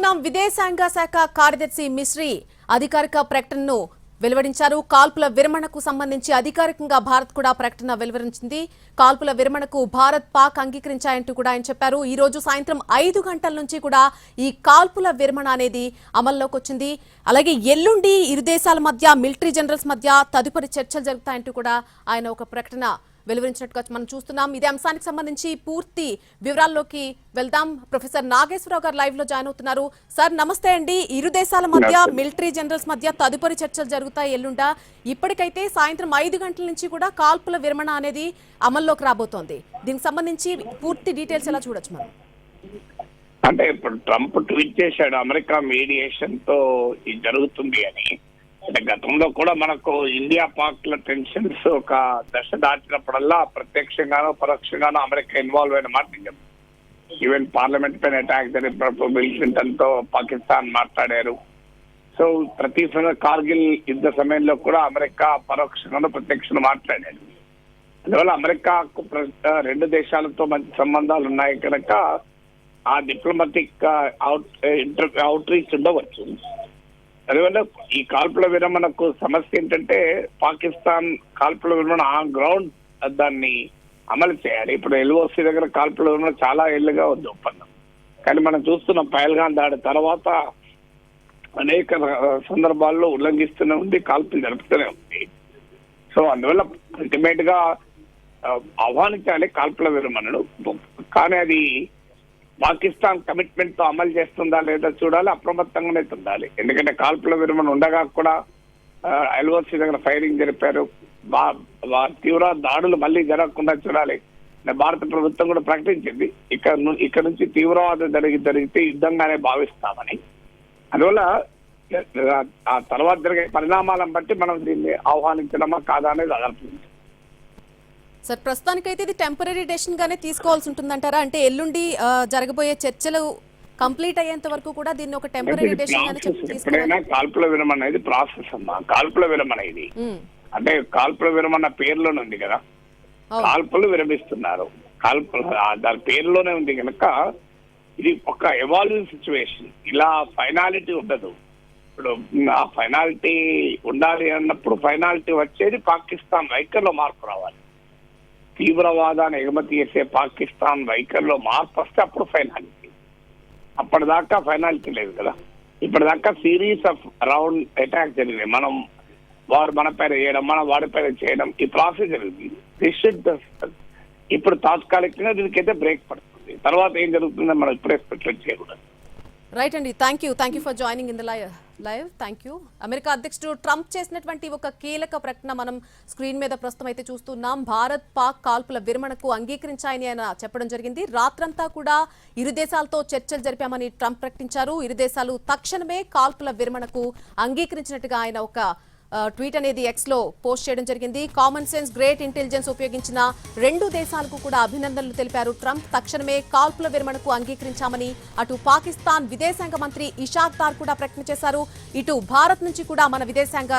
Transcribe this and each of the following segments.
చూస్తున్నాం విదేశాంగ శాఖ కార్యదర్శి మిశ్రీ అధికారిక ప్రకటనను వెలువడించారు. కాల్పుల విరమణకు సంబంధించి అధికారికంగా భారత్ కూడా ప్రకటన వెలువరించింది. కాల్పుల విరమణకు భారత్ పాక్ అంగీకరించాయంటూ కూడా ఆయన చెప్పారు. ఈ రోజు సాయంత్రం 5 గంటల నుంచి కూడా ఈ కాల్పుల విరమణ అనేది అమల్లోకి వచ్చింది. అలాగే ఎల్లుండి ఇరు దేశాల మధ్య మిలిటరీ జనరల్స్ మధ్య తదుపరి చర్చలు జరుగుతాయంటూ కూడా ఆయన ఒక ప్రకటన వెలువరించినట్టుగా మనం చూస్తున్నాం. ఇదే అంశానికి సంబంధించి పూర్తి వివరాల్లోకి వెళ్దాం. ప్రొఫెసర్ నాగేశ్వరరావు గారు లైవ్ లో జాయిన్ అవుతున్నారు. సార్ నమస్తే అండి. ఇరు దేశాల మధ్య మిలిటరీ జనరల్స్ మధ్య తదుపరి చర్చలు జరుగుతాయి ఎల్లుండా. ఇప్పటికైతే సాయంత్రం 5 గంటల నుంచి కూడా కాల్పుల విరమణ అనేది అమల్లోకి రాబోతోంది. దీనికి సంబంధించి పూర్తి డీటెయిల్స్ ఎలా చూడొచ్చు మనం? అంటే ఇప్పుడు ట్రంప్ ట్వీట్ చేశాడు అమెరికా మీడియేషన్ తో ఇది జరుగుతుంది అని. అంటే గతంలో కూడా మనకు ఇండియా పాక్ ల టెన్షన్స్ ఒక దశ దాటినప్పుడల్లా ప్రత్యక్షంగానో పరోక్షంగానో అమెరికా ఇన్వాల్వ్ అయిన మాట నిజం. ఈవెన్ పార్లమెంట్ పైన అటాక్ జరిగినప్పుడు బిల్ క్లింటన్ తో పాకిస్తాన్ మాట్లాడారు. సో ప్రతి కార్గిల్ యుద్ధ సమయంలో కూడా అమెరికా పరోక్షంగానో ప్రత్యక్షంగా మాట్లాడాడు. అందువల్ల అమెరికాకు రెండు దేశాలతో మంచి సంబంధాలు ఉన్నాయి కనుక ఆ డిప్లొమాటిక్ అవుట్ రీచ్ ఉండవచ్చు. అందువల్ల ఈ కాల్పుల విరమణకు సమస్య ఏంటంటే పాకిస్తాన్ కాల్పుల విరమణ ఆన్ గ్రౌండ్ దాన్ని అమలు చేయాలి. ఇప్పుడు ఎల్ఓసి దగ్గర కాల్పుల విరమణ చాలా ఏళ్లుగా ఉంది ఒప్పందం, కానీ మనం చూస్తున్నాం పహల్గాం దాడి తర్వాత అనేక సందర్భాల్లో ఉల్లంఘిస్తూనే ఉంది, కాల్పులు జరుపుతూనే ఉంది. సో అందువల్ల అల్టిమేట్ గా ఆహ్వానించాలి కాల్పుల విరమణను, కానీ అది పాకిస్తాన్ కమిట్మెంట్ తో అమలు చేస్తుందా లేదా చూడాలి, అప్రమత్తంగానే ఉండాలి. ఎందుకంటే కాల్పుల విరమణ ఉండగా కూడా ఎల్ఓసి దగ్గర ఫైరింగ్ జరిపారు. తీవ్ర దాడులు మళ్ళీ జరగకుండా చూడాలి. భారత ప్రభుత్వం కూడా ప్రకటించింది ఇక్కడ నుంచి తీవ్రవాదం జరిగితే యుద్ధంగానే భావిస్తామని. అందువల్ల ఆ తర్వాత జరిగే పరిణామాలను బట్టి మనం దీన్ని ఆహ్వానించడమా కాదా అనేది ఆధారపడింది. సార్ ప్రస్తుతానికైతే ఇది టెంపరీ డెసిషన్ గానే తీసుకోవాల్సి ఉంటుందంటారా? అంటే ఎల్లుండి జరగబోయే చర్చలు కంప్లీట్ అయ్యేంత వరకు కూడా దీన్ని ఒక టెంపరీ డెసిషన్ గానే ఎప్పుడైనా కాల్పుల విరమణ అనేది ప్రాసెస్ అమ్మా. కాల్పుల విరమణ ఇది అంటే కాల్పుల విరమణ పేరులోనే ఉంది కదా, కాల్పులు విరమిస్తున్నారు, కాల్పులు దాని పేరులోనే ఉంది కనుక ఇది ఒక ఎవాల్వింగ్ సిచ్యువేషన్. ఇలా ఫైనాలిటీ ఉండదు. ఇప్పుడు ఆ ఫైనాలిటీ ఉండాలి అన్నప్పుడు ఫైనాలిటీ వచ్చేది పాకిస్తాన్ వైఖరిలో మార్పు రావాలి. తీవ్రవాదాన్ని ఎగుమతి చేసే పాకిస్తాన్ వైఖరిలో మార్పు వస్తే అప్పుడు ఫైనాలిటీ. అప్పటిదాకా ఫైనాలిటీ లేదు కదా. ఇప్పటిదాకా సిరీస్ ఆఫ్ రౌండ్ అటాక్ జరిగినాయి. మనం వాడు మన పైన చేయడం, మనం వాడి పైన చేయడం, ఈ ప్రాసెస్ జరిగింది. ఇప్పుడు తాత్కాలికంగా దీనికైతే బ్రేక్ పడుతుంది. తర్వాత ఏం జరుగుతుందని మనం ఇప్పుడే స్పెక్యులేట్ చేయకూడదు. రైట్ అండి, thank you for joining in the live. Thank you. America అధ్యక్షుడు ట్రంప్ చేసినటువంటి ఒక కీలక ప్రకటన మనం స్క్రీన్ మీద ప్రస్తుతం అయితే చూస్తున్నాం. భారత్ పాక్ కాల్పుల విరమణకు అంగీకరించాయని ఆయన చెప్పడం జరిగింది. రాత్రంతా కూడా ఇరు దేశాలతో చర్చలు జరిపామని ట్రంప్ ప్రకటించారు. ఇరు దేశాలు తక్షణమే కాల్పుల విరమణకు అంగీకరించినట్టుగా ఆయన ఒక ట్వీట్ అనేది ఎక్స్ లో పోస్ట్ చేయడం జరిగింది. కామన్ సెన్స్, గ్రేట్ ఇంటెలిజెన్స్ ఉపయోగించిన రెండు దేశాలకు కూడా అభినందనలు తెలిపారు ట్రంప్. తక్షణమే కాల్పుల విరమణకు అంగీకరించామని అటు పాకిస్తాన్ విదేశాంగ మంత్రి ఇషాక్ దార్ కూడా ప్రకటన చేశారు. ఇటు భారత్ నుంచి కూడా మన విదేశాంగ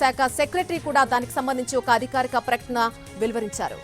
శాఖ సెక్రటరీ కూడా దానికి సంబంధించి ఒక అధికారిక ప్రకటన వెలువరించారు.